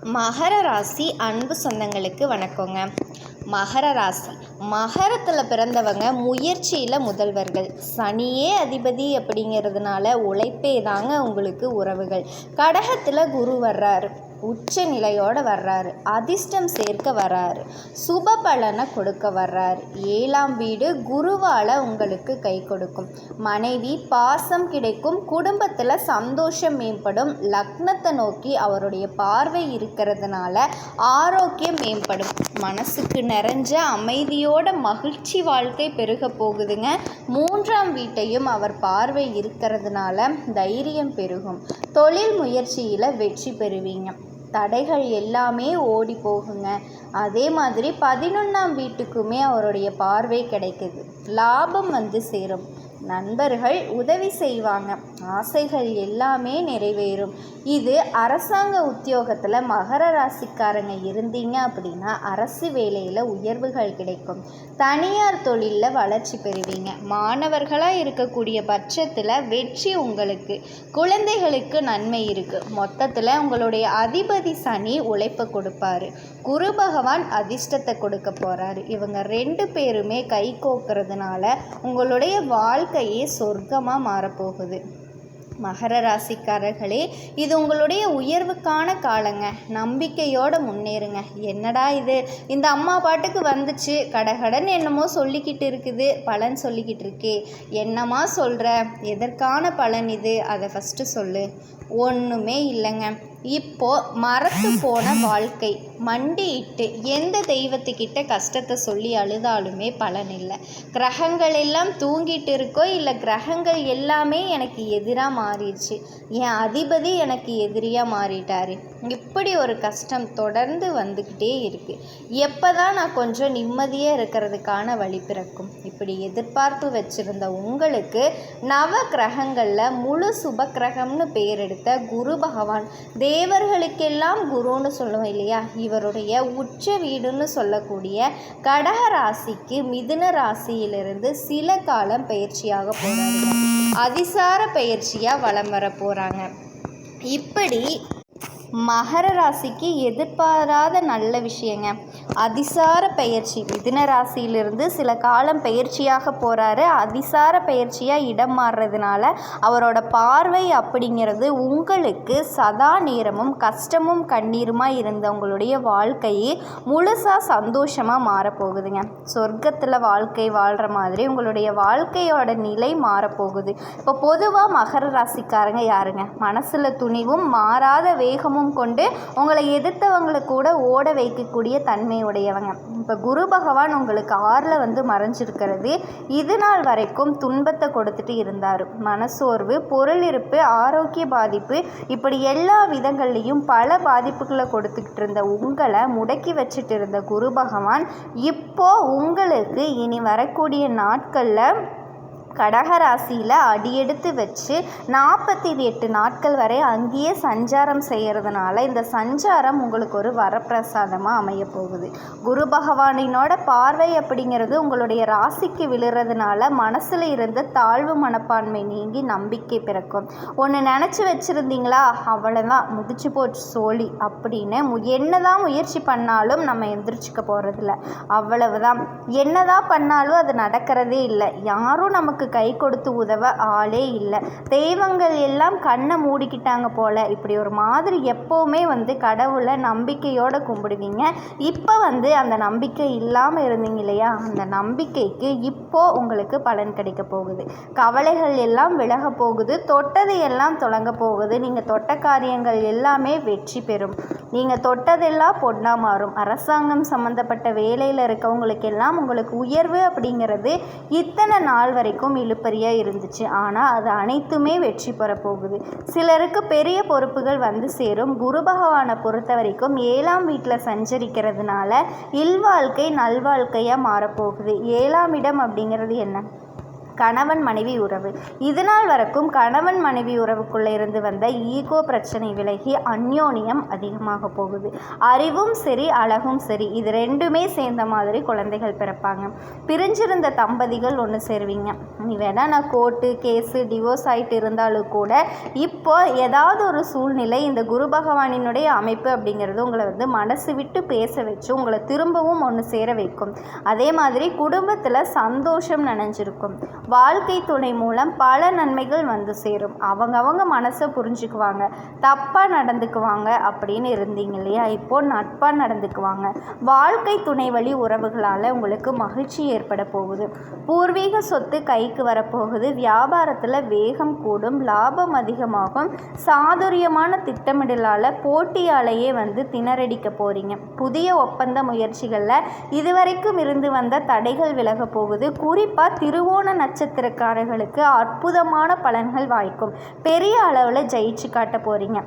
மகர ராசி அன்பு சொந்தங்களுக்கு வணக்கங்க. மகர ராசி, மகரத்தில் பிறந்தவங்க முயற்சியில் முதல்வர்கள். சனியே அதிபதி அப்படிங்கிறதுனால உழைப்பே தாங்க உங்களுக்கு உறவுகள். கடகத்தில் குரு வர்றாரு, உச்ச நிலையோடு வர்றாரு, அதிர்ஷ்டம் சேர்க்க வர்றாரு, சுப பலனை கொடுக்க வர்றாரு. 7ஆம் வீடு குருவால் உங்களுக்கு கை கொடுக்கும். மனைவி பாசம் கிடைக்கும், குடும்பத்தில் சந்தோஷம் மேம்படும். லக்னத்தை நோக்கி அவருடைய பார்வை இருக்கிறதுனால ஆரோக்கியம் மேம்படும். மனசுக்கு நிறைஞ்ச அமைதியோட மகிழ்ச்சி வாழ்க்கை பெருக போகுதுங்க. 3ஆம் வீட்டையும் அவர் பார்வை இருக்கிறதுனால தைரியம் பெருகும். தொழில் முயற்சியில் வெற்றி பெறுவீங்க. தடைகள் எல்லாமே ஓடி போகுங்க. அதே மாதிரி 11ஆம் வீட்டுக்குமே அவருடைய பார்வை கிடைக்குது. லாபம் வந்து சேரும். நண்பர்கள் உதவி செய்வாங்க. ஆசைகள் எல்லாமே நிறைவேறும். இது அரசாங்க உத்தியோகத்தில் மகர ராசிக்காரங்க இருந்தீங்க அப்படின்னா அரசு வேலையில் உயர்வுகள் கிடைக்கும். தனியார் தொழிலில் வளர்ச்சி பெறுவீங்க. மாணவர்களாக இருக்கக்கூடிய பட்சத்தில் வெற்றி உங்களுக்கு. குழந்தைகளுக்கு நன்மை இருக்குது. மொத்தத்தில் உங்களுடைய அதிபதி சனி உழைப்பை கொடுப்பாரு. குரு பகவான் அதிர்ஷ்டத்தை கொடுக்க போகிறாரு. இவங்க 2 பேருமே கை கோக்கிறதுனால உங்களுடைய வாழ்க்கையே சொர்க்கமாக மாறப்போகுது. மகர ராசிக்காரர்களே, இது உங்களுடைய உயர்வுக்கான காலங்க. நம்பிக்கையோடு முன்னேறுங்க. என்னடா இது, இந்த அம்மா பாட்டுக்கு வந்துச்சு, கடகடன் என்னமோ சொல்லிக்கிட்டு இருக்குது, பலன் சொல்லிக்கிட்டு இருக்கே, என்னம்மா சொல்கிற, எதற்கான பலன் இது, அதை ஃபஸ்ட்டு சொல்லு. ஒன்றுமே இல்லைங்க. இப்போ மறத்து போன வாழ்க்கை, மண்டியிட்டு எந்த தெய்வத்துக்கிட்ட கஷ்டத்தை சொல்லி அழுதாலுமே பலன் இல்லை. கிரகங்கள் எல்லாம் தூங்கிட்டு இருக்கோ, இல்லை கிரகங்கள் எல்லாமே எனக்கு எதிராக மாறிடுச்சு, என் அதிபதி எனக்கு எதிரியாக மாறிட்டாரு, இப்படி ஒரு கஷ்டம் தொடர்ந்து வந்துக்கிட்டே இருக்குது. எப்போ தான் நான் கொஞ்சம் நிம்மதியாக இருக்கிறதுக்கான வழி பிறக்கும்? இப்படி எதிர்பார்ப்பு வச்சுருந்த உங்களுக்கு நவ கிரகங்களில் முழு சுப கிரகம்னு பேர் எடுத்த குரு பகவான், தேவர்களுக்கெல்லாம் குருன்னு சொல்லுவோம் இல்லையா, இவருடைய உச்ச வீடுன்னு சொல்லக்கூடிய கடக ராசிக்கு மிதுன ராசியிலிருந்து சில காலம் பயிற்சியாக போகிறாங்க. அதிசார பயிற்சியாக வலம் வர போகிறாங்க. இப்படி மகர ராசிக்கு எதிர்பாராத நல்ல விஷயங்க. அதிசார பயிற்சி, மிதுன ராசியிலிருந்து சில காலம் பயிற்சியாக போகிறாரு. அதிசார பயிற்சியாக இடம் மாறுறதுனால அவரோட பார்வை அப்படிங்கிறது உங்களுக்கு சதா நேரமும் கஷ்டமும் கண்ணீருமாக இருந்த உங்களுடைய வாழ்க்கையை முழுசாக சந்தோஷமாக மாறப்போகுதுங்க. சொர்க்கத்தில் வாழ்க்கை வாழ்கிற மாதிரி உங்களுடைய வாழ்க்கையோட நிலை மாறப்போகுது. இப்போ பொதுவாக மகர ராசிக்காரங்க யாருங்க? மனசில் துணிவும் மாறாத வேகமும் கொண்டு உங்களை எதிர்த்தவங்களை கூட ஓட வைக்கக்கூடிய தன்மை உடையவங்க. இப்போ குரு பகவான் உங்களுக்கு 6ல் வந்து மறைஞ்சிருக்கிறது. இது நாள் வரைக்கும் துன்பத்தை கொடுத்துட்டு இருந்தார். மனசோர்வு, பொருள் இருப்பு, ஆரோக்கிய பாதிப்பு, இப்படி எல்லா விதங்கள்லையும் பல பாதிப்புகளை கொடுத்துக்கிட்டு இருந்த உங்களை முடக்கி வச்சுட்டு இருந்த குரு பகவான் இப்போ உங்களுக்கு இனி வரக்கூடிய நாட்களில் கடகராசியில் அடியெடுத்து வச்சு 48 நாட்கள் வரை அங்கேயே சஞ்சாரம் செய்கிறதுனால இந்த சஞ்சாரம் உங்களுக்கு ஒரு வரப்பிரசாதமாக அமைய போகுது. குரு பகவானினோட பார்வை அப்படிங்கிறது உங்களுடைய ராசிக்கு விழுறதுனால மனசில் இருந்த தாழ்வு மனப்பான்மை நீங்கி நம்பிக்கை பிறக்கும். ஒன்று நினச்சி வச்சுருந்தீங்களா, அவ்வளோதான், முடிச்சு போச்சு சோழி அப்படின்னு என்னதான் முயற்சி பண்ணாலும் நம்ம எந்திரிச்சிக்க போகிறதில்ல. அவ்வளவுதான். என்னதான் பண்ணாலும் அது நடக்கிறதே இல்லை. யாரும் நமக்கு கை கொடுத்து உதவ ஆளே இல்லை. தெய்வங்கள் எல்லாம் கண்ணை மூடிக்கிட்டாங்க போல, இப்படி ஒரு மாதிரி எப்போவுமே வந்து கடவுளை நம்பிக்கையோடு கும்பிடுவீங்க. இப்போ வந்து அந்த நம்பிக்கை இல்லாமல் இருந்தீங்க இல்லையா, அந்த நம்பிக்கைக்கு இப்போ உங்களுக்கு பலன் கிடைக்க போகுது. கவலைகள் எல்லாம் விலக போகுது. தொட்டது எல்லாம் தொடங்க போகுது. நீங்கள் தொட்ட காரியங்கள் எல்லாமே வெற்றி பெறும். நீங்கள் தொட்டதெல்லாம் பொண்ணா மாறும். அரசாங்கம் சம்மந்தப்பட்ட வேலையில் இருக்கவங்களுக்கெல்லாம் உங்களுக்கு உயர்வு அப்படிங்கிறது இத்தனை நாள் வரைக்கும் இழுப்பறியாக இருந்துச்சு. ஆனால் அது அனைத்துமே வெற்றி பெற போகுது. சிலருக்கு பெரிய பொறுப்புகள் வந்து சேரும். குரு பகவானை பொறுத்த வரைக்கும் 7ஆம் வீட்டில் சஞ்சரிக்கிறதுனால இல்வாழ்க்கை நல்வாழ்க்கையாக மாறப்போகுது. 7ஆம் இடம் அப்படிங்கிறது என்ன? கணவன் மனைவி உறவு. இதுநாள் வரைக்கும் கணவன் மனைவி உறவுக்குள்ளே இருந்து வந்த ஈகோ பிரச்சனை விலகி அந்யோன்யம் அதிகமாக போகுது. அறிவும் சரி அழகும் சரி இது ரெண்டுமே சேர்ந்த மாதிரி குழந்தைகள் பிறப்பாங்க. பிரிஞ்சிருந்த தம்பதிகள் ஒன்று சேருவீங்க. நீ வேணா நான் கோர்ட்டு கேஸு டிவோர்ஸ் ஆகிட்டு இருந்தாலும் கூட இப்போ ஏதாவது ஒரு சூழ்நிலை இந்த குரு பகவானினுடைய அமைப்பு அப்படிங்கிறது உங்களை மனசு விட்டு பேச வச்சு உங்களை திரும்பவும் ஒன்று சேர வைக்கும். அதே மாதிரி குடும்பத்தில் சந்தோஷம் நனைஞ்சிருக்கும். வாழ்க்கை துணை மூலம் பல நன்மைகள் வந்து சேரும். அவங்க மனசை புரிஞ்சுக்குவாங்க. தப்பாக நடந்துக்குவாங்க அப்படின்னு இருந்தீங்க இல்லையா, இப்போது நட்பாக நடந்துக்குவாங்க. வாழ்க்கை துணை வழி உறவுகளால் உங்களுக்கு மகிழ்ச்சி ஏற்பட போகுது. பூர்வீக சொத்து கைக்கு வரப்போகுது. வியாபாரத்தில் வேகம் கூடும். லாபம் அதிகமாகும். சாதுரியமான திட்டமிடலால் போட்டியாலேயே திணறடிக்க போகிறீங்க. புதிய ஒப்பந்த முயற்சிகளில் இதுவரைக்கும் இருந்து வந்த தடைகள் விலக போகுது. குறிப்பாக திருவோண நட்சத்திரக்காரர்களுக்கு அற்புதமான பலன்கள் வாய்க்கும். பெரிய அளவில் ஜெயிச்சு காட்ட போகிறீங்க.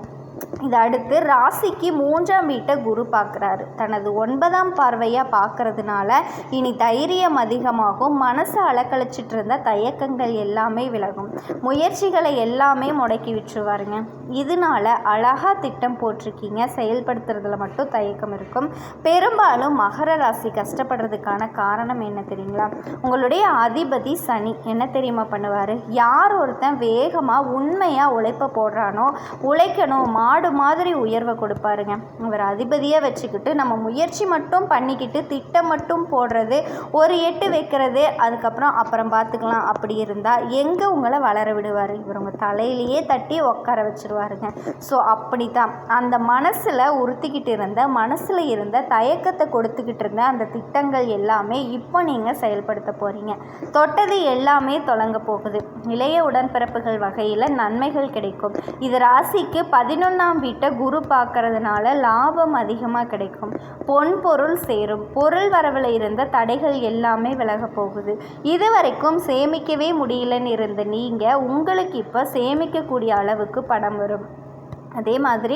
இது அடுத்து ராசிக்கு 3ஆம் வீட்டை குரு பார்க்குறாரு. தனது 9ஆம் பார்வையாக பார்க்கறதுனால இனி தைரியம் அதிகமாகும். மனசை அலக்கழிச்சிட்டு இருந்த தயக்கங்கள் எல்லாமே விலகும். முயற்சிகளை எல்லாமே முடக்கி விட்டுருவாருங்க. இதனால அழகாக திட்டம் போட்டிருக்கீங்க, செயல்படுத்துறதுல மட்டும் தயக்கம் இருக்கும். பெரும்பாலும் மகர ராசி கஷ்டப்படுறதுக்கான காரணம் என்ன தெரியுங்களா? உங்களுடைய அதிபதி சனி என்ன தெரியுமா பண்ணுவார்? யார் ஒருத்தன் வேகமாக உண்மையாக உழைப்ப போடுறானோ, உழைக்கணும் மாடு மாதிரி உயர்வை கொடுப்பாருங்க. அவர் அதிபதியாக வச்சுக்கிட்டு நம்ம முயற்சி மட்டும் பண்ணிக்கிட்டு திட்டம் மட்டும் போடுறது, ஒரு எட்டு வைக்கிறது, அப்புறம் பார்த்துக்கலாம் அப்படி இருந்தால் எங்கே உங்களை வளர விடுவார்? இவர் உங்கள் தலையிலேயே தட்டி உட்கார வச்சுருவாருங்க. ஸோ அப்படி தான் அந்த மனசில் உறுத்திக்கிட்டு மனசில் இருந்த தயக்கத்தை கொடுத்துக்கிட்டு இருந்த அந்த திட்டங்கள் எல்லாமே இப்போ நீங்கள் செயல்படுத்த போகிறீங்க. தொட்டது எல்லாமே தொடங்க போகுது. இளைய உடன்பிறப்புகள் வகையில் நன்மைகள் கிடைக்கும். இது ராசிக்கு 11ஆம் வீட்டை குரு பார்க்கறதுனால லாபம் அதிகமாக கிடைக்கும். பொன் பொருள் சேரும். பொருள் வரவில் இருந்த தடைகள் எல்லாமே விலக போகுது. இது வரைக்கும் சேமிக்கவே முடியலன்னு இருந்த நீங்கள் உங்களுக்கு இப்போ சேமிக்கக்கூடிய அளவுக்கு பணம் வரும். அதே மாதிரி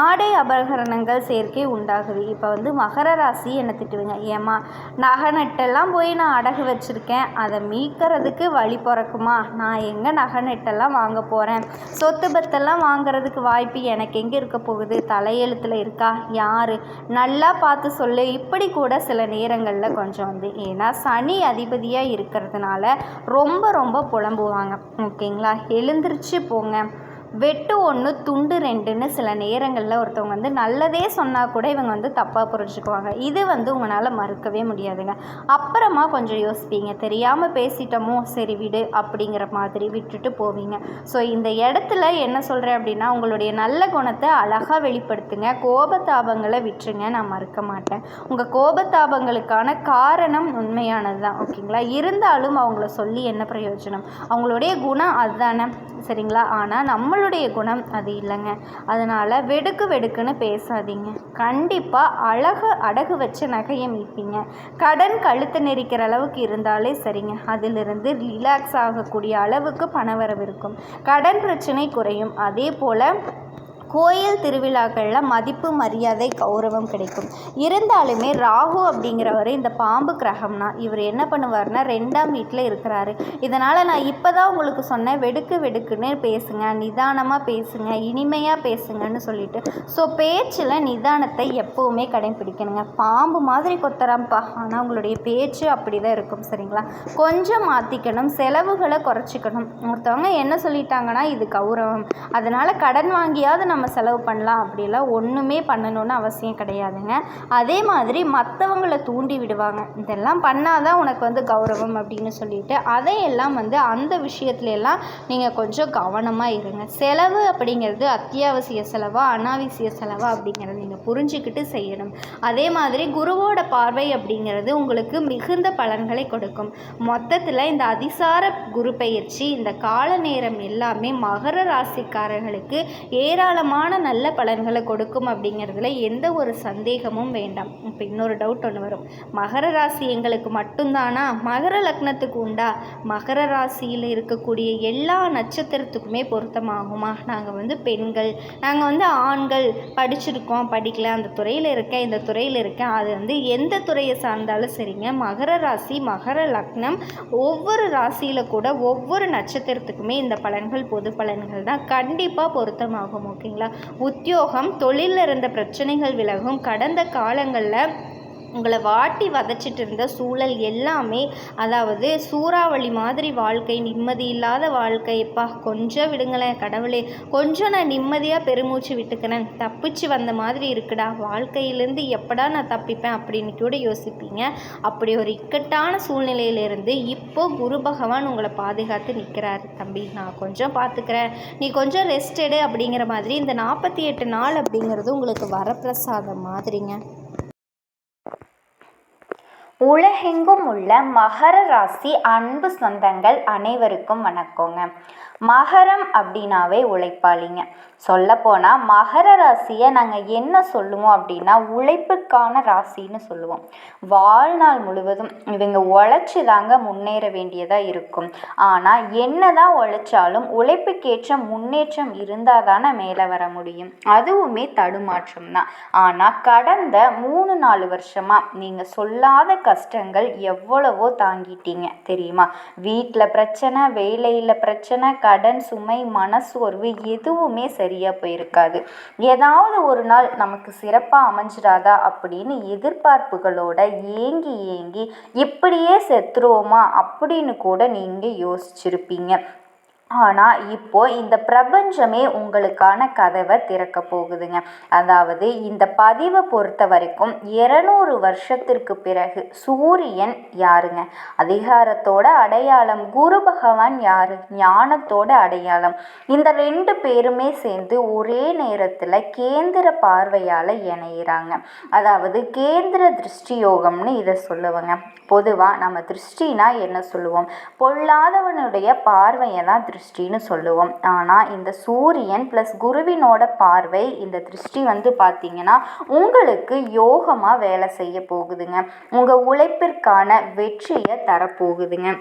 ஆடை அபகரணங்கள் சேர்க்கை உண்டாகுது. இப்போ மகர ராசி என்ன திட்டுவீங்க, ஏமா நகை நட்டெல்லாம் போய் நான் அடகு வச்சுருக்கேன், அதை மீட்கிறதுக்கு வழி பிறக்குமா? நான் எங்கே நகை நட்டெல்லாம் வாங்க போகிறேன்? சொத்து பத்தெல்லாம் வாங்கிறதுக்கு வாய்ப்பு எனக்கு எங்கே இருக்க போகுது? தலையெழுத்தில் இருக்கா? யார்? நல்லா பார்த்து சொல்லு. இப்படி கூட சில நேரங்களில் கொஞ்சம் ஏன்னா சனி அதிபதியாக இருக்கிறதுனால ரொம்ப புலம்புவாங்க. ஓகேங்களா? எழுந்திரிச்சு போங்க. வெட்டு 1 துண்டு 2ன்னு சில நேரங்களில் ஒருத்தவங்க நல்லதே சொன்னால் கூட இவங்க தப்பாக புரிஞ்சுக்குவாங்க. இது உங்களால் மறுக்கவே முடியாதுங்க. அப்புறமா கொஞ்சம் யோசிப்பீங்க, தெரியாமல் பேசிட்டோமோ சரி விடு அப்படிங்கிற மாதிரி விட்டுட்டு போவீங்க. ஸோ இந்த இடத்துல என்ன சொல்கிறேன் அப்படின்னா, உங்களுடைய நல்ல குணத்தை அழகாக வெளிப்படுத்துங்க. கோபத்தாபங்களை விட்டுருங்க. நான் மறுக்க மாட்டேன். உங்கள் கோபத்தாபங்களுக்கான காரணம் உண்மையானது தான். ஓகேங்களா? இருந்தாலும் அவங்கள சொல்லி என்ன பிரயோஜனம்? அவங்களுடைய குணம் அதுதானே, சரிங்களா? ஆனால் நம்மளுடைய குணம் அது இல்லைங்க. அதனால் வெடுக்குன்னு பேசாதீங்க. கண்டிப்பாக அடகு வச்ச நகையை மீட்பீங்க. கடன் கழுத்து நெரிக்கிற அளவுக்கு இருந்தாலே சரிங்க. அதிலிருந்து ரிலாக்ஸ் ஆகக்கூடிய அளவுக்கு பணவரவு இருக்கும். கடன் பிரச்சனை குறையும். அதே போல் கோயில் திருவிழாக்களில் மதிப்பு மரியாதை கௌரவம் கிடைக்கும். இருந்தாலுமே ராகு அப்படிங்கிறவர் இந்த பாம்பு கிரகம்னா இவர் என்ன பண்ணுவார்னா 2ஆம் வீட்டில் இருக்கிறாரு. இதனால் நான் இப்போ தான் உங்களுக்கு சொன்னேன், வெடுக்குன்னு பேசுங்க, நிதானமாக பேசுங்க, இனிமையாக பேசுங்கன்னு சொல்லிட்டு. ஸோ பேச்சில் நிதானத்தை எப்போவுமே கடைப்பிடிக்கணுங்க. பாம்பு மாதிரி கொத்தராம்ப்பா, ஆனால் உங்களுடைய பேச்சு அப்படி தான் இருக்கும். சரிங்களா? கொஞ்சம் மாற்றிக்கணும். செலவுகளை குறைச்சிக்கணும். ஒருத்தவங்க என்ன சொல்லிட்டாங்கன்னா இது கௌரவம், அதனால் கடன் வாங்கியாவது நம்ம செலவு பண்ணலாம், அப்படிலாம் ஒன்றுமே பண்ணணும்னு அவசியம் கிடையாதுங்க. அதே மாதிரி மற்றவங்களை தூண்டி விடுவாங்க, இதெல்லாம் பண்ணாதான் உனக்கு கௌரவம் அப்படின்னு சொல்லிட்டு அதையெல்லாம் அந்த விஷயத்துலலாம் நீங்கள் கொஞ்சம் கவனமாக இருங்க. செலவு அப்படிங்கிறது அத்தியாவசிய செலவா அனாவசிய செலவா அப்படிங்கிறத நீங்கள் புரிஞ்சுக்கிட்டு செய்யணும். அதே மாதிரி குருவோட பார்வை அப்படிங்கிறது உங்களுக்கு மிகுந்த பலன்களை கொடுக்கும். மொத்தத்தில் இந்த அதிசார குரு பயிற்சி இந்த கால நேரம் எல்லாமே மகர ராசிக்காரர்களுக்கு ஏராளமான அதிகமான நல்ல பலன்களை கொடுக்கும் அப்படிங்கிறதுல எந்த ஒரு சந்தேகமும் வேண்டாம். இப்போ இன்னொரு டவுட் ஒன்று வரும், மகர ராசி எங்களுக்கு மட்டும்தானா, மகர லக்னத்துக்கு உண்டா, மகர ராசியில் இருக்கக்கூடிய எல்லா நட்சத்திரத்துக்குமே பொருத்தமாகுமா, நாங்கள் பெண்கள், நாங்கள் ஆண்கள் படிச்சிருக்கோம் படிக்கல, அந்த துறையில் இருக்கேன் இந்த துறையில் இருக்கேன், அது எந்த துறையை சார்ந்தாலும் சரிங்க, மகர ராசி மகர லக்னம் ஒவ்வொரு ராசியில் கூட ஒவ்வொரு நட்சத்திரத்துக்குமே இந்த பலன்கள் பொது பலன்கள் தான் கண்டிப்பாக பொருத்தமாகும். ஓகேங்களா. உத்தியோகம், தொழிலில் இருந்த பிரச்சனைகள் விலகும். கடந்த காலங்களில் உங்களை வாட்டி வதச்சிட்டு இருந்த சூழல் எல்லாமே, அதாவது சூறாவளி மாதிரி வாழ்க்கை, நிம்மதி இல்லாத வாழ்க்கைப்பா, கொஞ்சம் விடுங்களேன் கடவுளே, கொஞ்சம் நான் நிம்மதியாக பெருமூச்சு விட்டுக்கிறேன், தப்பிச்சு வந்த மாதிரி இருக்குடா, வாழ்க்கையிலேருந்து எப்படா நான் தப்பிப்பேன் அப்படின்னு கூட யோசிப்பீங்க. அப்படி ஒரு இக்கட்டான சூழ்நிலையிலிருந்து இப்போ குரு பகவான் உங்களை பாதுகாத்து நிற்கிறாரு. தம்பி நான் கொஞ்சம் பார்த்துக்கிறேன், நீ கொஞ்சம் ரெஸ்ட் எடு அப்படிங்கிற மாதிரி இந்த 48 நாள் அப்படிங்கிறது உங்களுக்கு வரப்பிரசாதம் மாதிரிங்க. உலகெங்கும் உள்ள மகர ராசி அன்பு சொந்தங்கள் அனைவருக்கும் வணக்கங்க. மகரம் அப்படின்னாவே உழைப்பாளிங்க. சொல்லப்போனால் மகர ராசியை நாங்கள் என்ன சொல்லுவோம் அப்படின்னா உழைப்புக்கான ராசின்னு சொல்லுவோம். வாழ்நாள் முழுவதும் இவங்க உழைச்சி தாங்க முன்னேற வேண்டியதாக இருக்கும். ஆனால் என்ன தான் உழைச்சாலும் உழைப்புக்கேற்ற முன்னேற்றம் இருந்தால் தானே மேலே வர முடியும். அதுவுமே தடுமாற்றம் தான். ஆனால் கடந்த 3-4 வருஷமாக நீங்கள் சொல்லாத கஷ்டங்கள் எவ்வளவோ தாங்கிட்டீங்க தெரியுமா. வீட்டில் பிரச்சனை, வேலையில் பிரச்சனை, கடன் சுமை, மனசோர்வு எதுவுமே சரியாக போயிருக்காது. ஏதாவது ஒரு நாள் நமக்கு சிறப்பாக அமைஞ்சிடாதா அப்படின்னு எதிர்பார்ப்புகளோட ஏங்கி ஏங்கி இப்படியே செத்துருவோமா அப்படின்னு கூட நீங்கள் யோசிச்சிருப்பீங்க. ஆனால் இப்போ இந்த பிரபஞ்சமே உங்களுக்கான கதவை திறக்க போகுதுங்க. அதாவது இந்த பதிவை பொறுத்த வரைக்கும் 200 வருஷத்திற்கு பிறகு சூரியன் யாருங்க, அதிகாரத்தோட அடையாளம். குரு பகவான் யாரு, ஞானத்தோட அடையாளம். இந்த 2 பேருமே சேர்ந்து ஒரே நேரத்தில் கேந்திர பார்வையால் இணையிறாங்க. அதாவது கேந்திர திருஷ்டி யோகம்னு இதை சொல்லுவாங்க. பொதுவாக நம்ம திருஷ்டினா என்ன சொல்லுவோம், பொல்லாதவனுடைய பார்வையை தான் திருஷ்டின்னு சொல்லுவோம். ஆனால் இந்த சூரியன் ப்ளஸ் குருவினோட பார்வை, இந்த திருஷ்டி பார்த்தீங்கன்னா உங்களுக்கு யோகமாக வேலை செய்ய போகுதுங்க. உங்கள் உழைப்பிற்கான வெற்றியை தரப்போகுதுங்க.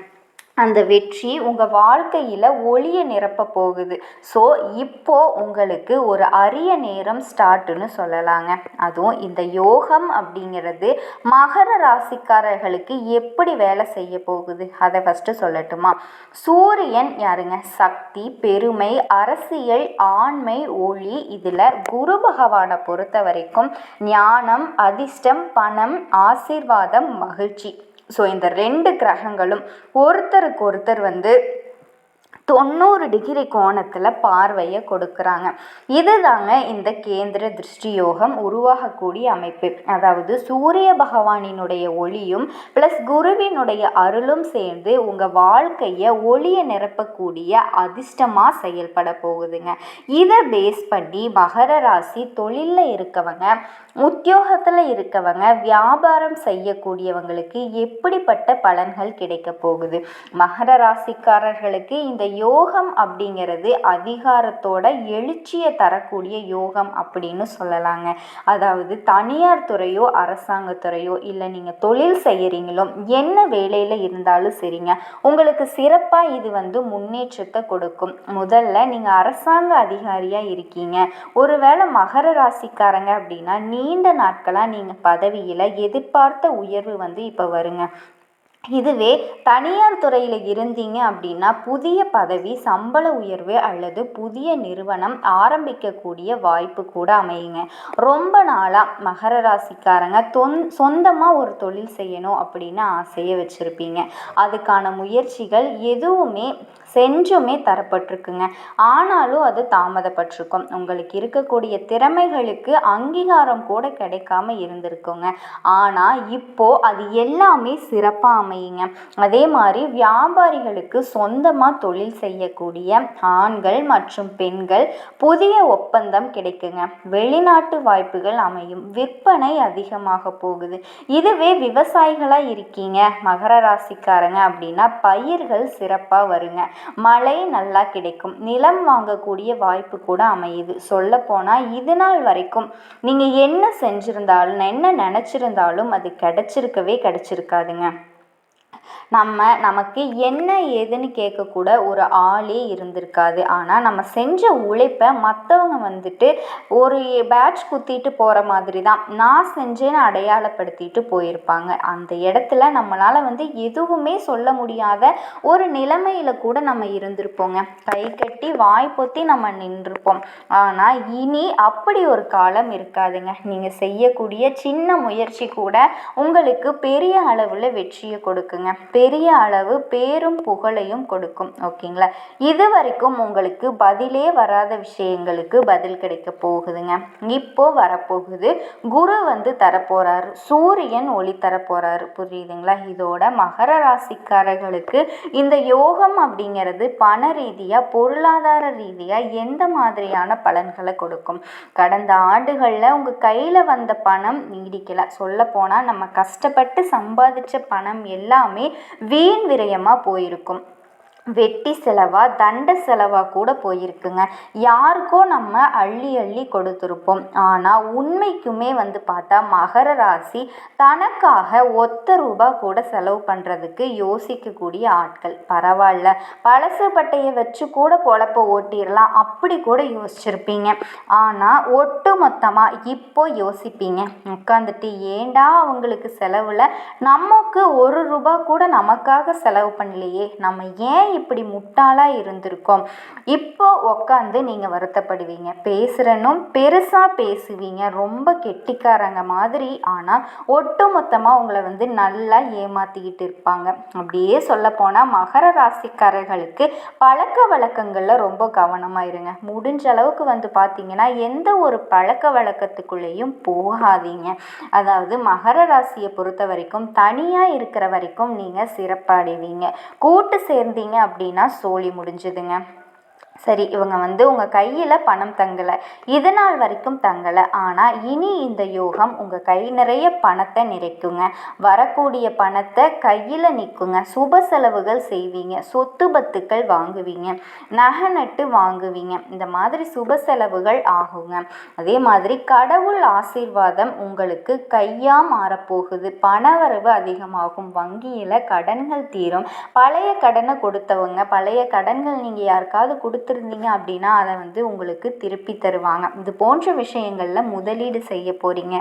அந்த வெற்றி உங்கள் வாழ்க்கையில் ஒளியை நிரப்ப போகுது. ஸோ இப்போது உங்களுக்கு ஒரு அரிய நேரம் ஸ்டார்ட்டுன்னு சொல்லலாங்க. அதுவும் இந்த யோகம் அப்படிங்கிறது மகர ராசிக்காரர்களுக்கு எப்படி வேலை செய்ய போகுது அதை ஃபஸ்ட்டு சொல்லட்டுமா. சூரியன் யாருங்க, சக்தி, பெருமை, அரசியல், ஆண்மை, ஒளி. இதில் குரு பகவானை பொறுத்த வரைக்கும் ஞானம், அதிர்ஷ்டம், பணம், ஆசீர்வாதம், மகிழ்ச்சி. ஸோ இந்த 2 கிரகங்களும் ஒருத்தருக்கு ஒருத்தர் 90 டிகிரி கோணத்தில் பார்வையை கொடுக்குறாங்க. இதுதாங்க இந்த கேந்திர திருஷ்டி யோகம் உருவாகக்கூடிய அமைப்பு. அதாவது சூரிய பகவானினுடைய ஒளியும் ப்ளஸ் குருவினுடைய அருளும் சேர்ந்து உங்கள் வாழ்க்கையை ஒளியை நிரப்பக்கூடிய அதிர்ஷ்டமாக செயல்பட போகுதுங்க. இதை பேஸ் பண்ணி மகர ராசி தொழிலில் இருக்கவங்க, உத்தியோகத்தில் இருக்கவங்க, வியாபாரம் செய்யக்கூடியவங்களுக்கு எப்படிப்பட்ட பலன்கள் கிடைக்க போகுது. மகர ராசிக்காரர்களுக்கு இந்த யோகம் அப்படிங்கிறது அதிகாரத்தோட எழுச்சியை தரக்கூடிய யோகம் அப்படின்னு சொல்லலாங்க. அதாவது தனியார் துறையோ அரசாங்கத்துறையோ இல்லை நீங்கள் தொழில் செய்கிறீங்களோ என்ன வேலையில் இருந்தாலும் சரிங்க, உங்களுக்கு சிறப்பாக இது முன்னேற்றத்தை கொடுக்கும். முதல்ல நீங்கள் அரசாங்க அதிகாரியாக இருக்கீங்க, ஒருவேளை மகர ராசிக்காரங்க அப்படின்னா நீண்ட நாட்களாக நீங்கள் பதவியில் எதிர்பார்த்த உயர்வு இப்போ வருங்க. இதுவே தனியார் துறையில் இருந்தீங்க அப்படின்னா புதிய பதவி, சம்பள உயர்வு அல்லது புதிய நிறுவனம் ஆரம்பிக்கக்கூடிய வாய்ப்பு கூட அமையுங்க. ரொம்ப நாளாக மகர ராசிக்காரங்க சொந்தமாக ஒரு தொழில் செய்யணும் அப்படின்னு ஆசையை வச்சுருப்பீங்க. அதுக்கான முயற்சிகள் எதுவுமே செஞ்சுமே தரப்பட்டிருக்குங்க. ஆனாலும் அது தாமதப்பட்டிருக்கும். உங்களுக்கு இருக்கக்கூடிய திறமைகளுக்கு அங்கீகாரம் கூட கிடைக்காம இருந்திருக்குங்க. ஆனால் இப்போது அது எல்லாமே சிறப்பாக அமையுங்க. அதே மாதிரி வியாபாரிகளுக்கு சொந்தமாக தொழில் செய்யக்கூடிய ஆண்கள் மற்றும் பெண்கள் புதிய ஒப்பந்தம் கிடைக்குங்க. வெளிநாட்டு வாய்ப்புகள் அமையும். விற்பனை அதிகமாக போகுது. இதுவே விவசாயிகளாக இருக்கீங்க மகர ராசிக்காரங்க அப்படின்னா பயிர்கள் சிறப்பாக வருங்க. மழை நல்லா கிடைக்கும். நிலம் வாங்கக்கூடிய வாய்ப்பு கூட அமையுது. சொல்லப்போனால் இது நாள் வரைக்கும் நீங்கள் என்ன செஞ்சுருந்தாலும் என்ன நினச்சிருந்தாலும் அது கிடைச்சிருக்காதுங்க. நமக்கு என்ன ஏதுன்னு கேட்கக்கூட ஒரு ஆளே இருந்திருக்காது. ஆனால் நம்ம செஞ்ச உழைப்பை மற்றவங்க வந்துட்டு ஒரு பேட்ச் குத்திட்டு போகிற மாதிரி தான் நான் செஞ்சேன்னு அடையாளப்படுத்திட்டு போயிருப்பாங்க. அந்த இடத்துல நம்மளால் எதுவுமே சொல்ல முடியாத ஒரு நிலைமையில் கூட நம்ம இருந்திருப்போங்க. கை கட்டி வாய் பொத்தி நம்ம நின்றுப்போம். ஆனால் இனி அப்படி ஒரு காலம் இருக்காதுங்க. நீங்கள் செய்யக்கூடிய சின்ன முயற்சி கூட உங்களுக்கு பெரிய அளவில் வெற்றியை கொடுக்குங்க. பெரிய அளவு பேரும் புகழையும் கொடுக்கும். ஓகேங்களா? இது வரைக்கும் உங்களுக்கு பதிலே வராத விஷயங்களுக்கு பதில் கிடைக்க போகுதுங்க. இப்போ வரப்போகுது. குரு தரப்போறாரு. சூரியன் ஒளி தரப்போறாரு. புரியுதுங்களா? இதோட மகர ராசிக்காரர்களுக்கு இந்த யோகம் அப்படிங்கிறது பண ரீதியாக பொருளாதார ரீதியாக எந்த மாதிரியான பலன்களை கொடுக்கும்? கடந்த ஆண்டுகளில் உங்கள் கையில் வந்த பணம் நீடிக்கலை. சொல்ல போனால் நம்ம கஷ்டப்பட்டு சம்பாதிச்ச பணம் எல்லாமே வீண் விரயமாக போயிருக்கும். வெட்டி செலவா தண்ட செலவாக கூட போயிருக்குங்க. யாருக்கோ நம்ம அள்ளி கொடுத்துருப்போம். ஆனால் உண்மைக்குமே பார்த்தா மகர ராசி தனக்காக ₹1 கூட செலவு பண்ணுறதுக்கு யோசிக்கக்கூடிய ஆட்கள். பரவாயில்ல, பழசு பட்டையை வச்சு கூட பொழப்ப ஓட்டிடலாம் அப்படி கூட யோசிச்சிருப்பீங்க. ஆனால் ஒட்டு மொத்தமாக இப்போ யோசிப்பீங்க உட்காந்துட்டு, ஏண்டா அவங்களுக்கு செலவில் நமக்கு ₹1 கூட நமக்காக செலவு பண்ணலையே, நம்ம ஏன் இப்படி முட்டாளாக இருந்திருக்கோம். இப்போ உக்காந்து நீங்கள் வருத்தப்படுவீங்க. பேசுகிறனும் பெருசாக பேசுவீங்க, ரொம்ப கெட்டிக்காரங்க மாதிரி. ஆனால் ஒட்டு மொத்தமாக உங்களை நல்லா ஏமாற்றிக்கிட்டு இருப்பாங்க. அப்படியே சொல்லப்போனால் மகர ராசிக்காரர்களுக்கு பழக்க வழக்கங்களில் ரொம்ப கவனமாக இருங்க. முடிஞ்ச அளவுக்கு பார்த்தீங்கன்னா எந்த ஒரு பழக்க வழக்கத்துக்குள்ளேயும் போகாதீங்க. அதாவது மகர ராசியை பொறுத்த வரைக்கும் தனியாக இருக்கிற வரைக்கும் நீங்கள் சிறப்படைவீங்க. கூட்டு சேர்ந்தீங்க அப்படின்னா சோலி முடிஞ்சுதுங்க. சரி, இவங்க உங்கள் கையில் பணம் தங்கலை, இது நாள் வரைக்கும் தங்கலை. ஆனால் இனி இந்த யோகம் உங்கள் கை நிறைய பணத்தை நிறைக்குங்க. வரக்கூடிய பணத்தை கையில் நிற்குங்க. சுப செலவுகள் செய்வீங்க. சொத்து பத்துக்கள் வாங்குவீங்க. நகை நட்டு வாங்குவீங்க. இந்த மாதிரி சுப செலவுகள் ஆகுங்க. அதே மாதிரி கடவுள் ஆசீர்வாதம் உங்களுக்கு கையாக மாறப்போகுது. பணவரவு அதிகமாகும். வங்கியில் கடன்கள் தீரும். பழைய கடனை கொடுத்தவங்க, பழைய கடன்கள் நீங்கள் யாருக்காவது கொடுத்துருந்தீங்க அப்படின்னா அதை உங்களுக்கு திருப்பி தருவாங்க. இது போன்ற விஷயங்களில் முதலீடு செய்ய போகிறீங்க.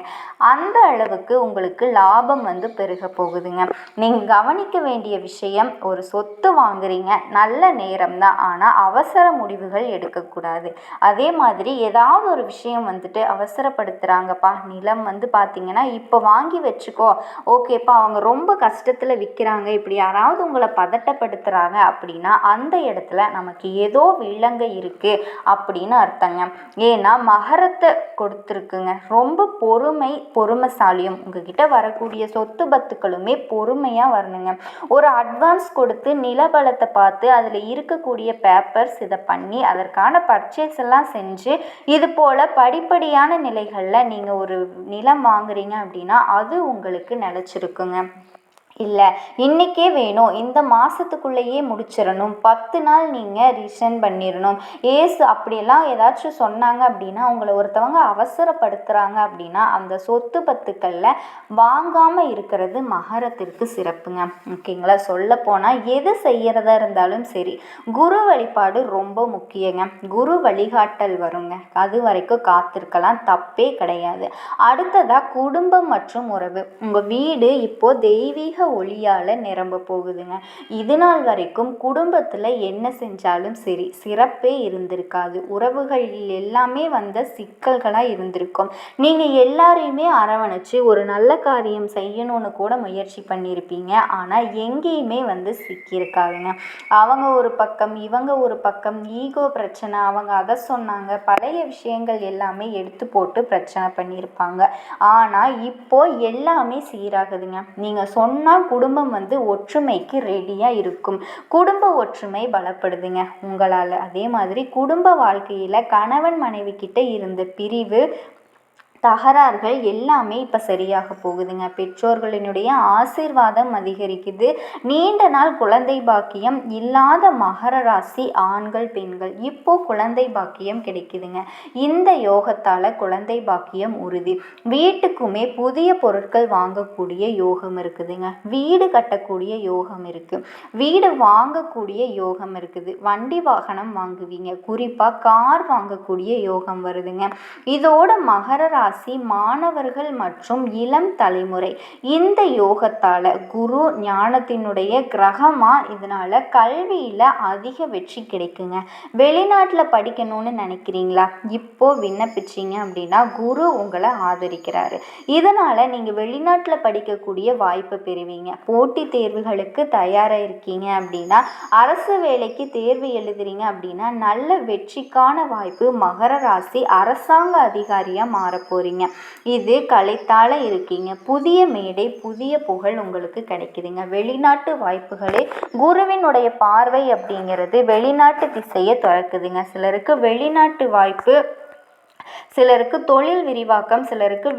அந்த அளவுக்கு உங்களுக்கு லாபம் பெருக போகுதுங்க. நீங்கள் கவனிக்க வேண்டிய விஷயம், ஒரு சொத்து வாங்குறீங்க, நல்ல நேரம் தான். ஆனால் அவசர முடிவுகள் எடுக்கக்கூடாது. அதே மாதிரி ஏதாவது ஒரு விஷயம் அவசரப்படுத்துகிறாங்கப்பா, நிலம் பார்த்தீங்கன்னா இப்போ வாங்கி வச்சுக்கோ, ஓகேப்பா, அவங்க ரொம்ப கஷ்டத்தில் விற்கிறாங்க, இப்படி யாராவது உங்களை பதட்டப்படுத்துகிறாங்க அப்படின்னா அந்த இடத்துல நமக்கு ஏதோ வில்லங்க இருக்கு அப்படின்னு அர்த்தங்க. ஏன்னா மகரத்தை கொடுத்துருக்குங்க. ரொம்ப பொறுமைசாலியும். உங்ககிட்ட வரக்கூடிய சொத்து பத்துக்களுமே பொறுமையாக வரணுங்க. ஒரு அட்வான்ஸ் கொடுத்து நிலபலத்தை பார்த்து அதில் இருக்கக்கூடிய பேப்பர்ஸ் இதை பண்ணி அதற்கான பர்ச்சேஸ் எல்லாம் செஞ்சு இது போல் படிப்படியான நிலைகளில் நீங்கள் ஒரு நிலம் வாங்குறீங்க அப்படின்னா அது உங்களுக்கு நிலச்சிருக்குங்க. இல்லை இன்றைக்கே வேணும், இந்த மாதத்துக்குள்ளேயே முடிச்சிடணும், 10 நாள் நீங்கள் ரிசைன் பண்ணிடணும், அப்படியெல்லாம் ஏதாச்சும் சொன்னாங்க அப்படின்னா, உங்களை ஒருத்தவங்க அவசரப்படுத்துகிறாங்க அப்படின்னா அந்த சொத்து பத்துக்களில் வாங்காமல் இருக்கிறது மகரத்திற்கு சிறப்புங்க. ஓகேங்களா? சொல்லப்போனால் எது செய்கிறதா இருந்தாலும் சரி, குரு வழிபாடு ரொம்ப முக்கியங்க. குரு வழிகாட்டல் வருங்க. அது வரைக்கும் காத்திருக்கலாம், தப்பே கிடையாது. அடுத்ததாக குடும்பம் மற்றும் உறவு. உங்கள் வீடு இப்போது தெய்வீக ஒளியால் நிரம்ப போகுதுங்க. இது நாள் வரைக்கும் குடும்பத்தில் என்ன செஞ்சாலும் சரி சிறப்பே இருந்திருக்காது. உறவுகள் எல்லாமே சிக்கல்களாக இருந்திருக்கும். நீங்கள் எல்லாரையுமே அரவணைச்சு ஒரு நல்ல காரியம் செய்யணும்னு கூட முயற்சி பண்ணியிருப்பீங்க. ஆனால் எங்கேயுமே சிக்கியிருக்காதுங்க. அவங்க ஒரு பக்கம், இவங்க ஒரு பக்கம், ஈகோ பிரச்சனை, அவங்க அதை சொன்னாங்க, பழைய விஷயங்கள் எல்லாமே எடுத்து போட்டு பிரச்சனை பண்ணியிருப்பாங்க. ஆனால் இப்போ எல்லாமே சீராகுதுங்க. நீங்கள் சொன்னால் தான் குடும்பம் ஒற்றுமைக்கு ரெடியாக இருக்கும். குடும்ப ஒற்றுமை பலப்படுதுங்க உங்களால். அதே மாதிரி குடும்ப வாழ்க்கையில் கணவன் மனைவி கிட்ட இருந்த பிரிவு தகராறுகள் எல்லாமே இப்போ சரியாக போகுதுங்க. பெற்றோர்களினுடைய ஆசீர்வாதம் அதிகரிக்குது. நீண்ட நாள் குழந்தை பாக்கியம் இல்லாத மகர ராசி ஆண்கள் பெண்கள் இப்போ குழந்தை பாக்கியம் கிடைக்குதுங்க. இந்த யோகத்தால் குழந்தை பாக்கியம் உறுதி. வீட்டுக்குமே புதிய பொருட்கள் வாங்கக்கூடிய யோகம் இருக்குதுங்க. வீடு கட்டக்கூடிய யோகம் இருக்குது. வீடு வாங்கக்கூடிய யோகம் இருக்குது. வண்டி வாகனம் வாங்குவீங்க. குறிப்பாக கார் வாங்கக்கூடிய யோகம் வருதுங்க. இதோட மகர ராசி மாணவர்கள் மற்றும் இளம் தலைமுறை இந்த யோகத்தால் குரு ஞானத்தினுடைய கிரகமா இதனால கல்வியில் அதிக வெற்றி கிடைக்குங்க. வெளிநாட்டில் படிக்கணும்னு நினைக்கிறீங்களா? இப்போ விண்ணப்பிச்சிங்க அப்படின்னா குரு உங்களை ஆதரிக்கிறாரு. இதனால் நீங்கள் வெளிநாட்டில் படிக்கக்கூடிய வாய்ப்பை பெறுவீங்க. போட்டித் தேர்வுகளுக்கு தயாராக இருக்கீங்க அப்படின்னா, அரசு வேலைக்கு தேர்வு எழுதுறீங்க அப்படின்னா நல்ல வெற்றிக்கான வாய்ப்பு. மகர ராசி அரசாங்க அதிகாரியாக மாறப்போறீங்க. இது கலைத்தால இருக்கீங்க. புதிய மேடை புதிய புகழ் உங்களுக்கு கிடைக்குதுங்க. வெளிநாட்டு வாய்ப்புகளே குருவினுடைய பார்வை அப்படிங்கிறது வெளிநாட்டு திசையை திறக்குதுங்க. சிலருக்கு வெளிநாட்டு வாய்ப்பு, சிலருக்கு தொழில் விரிவாக்கம், சிலருக்கு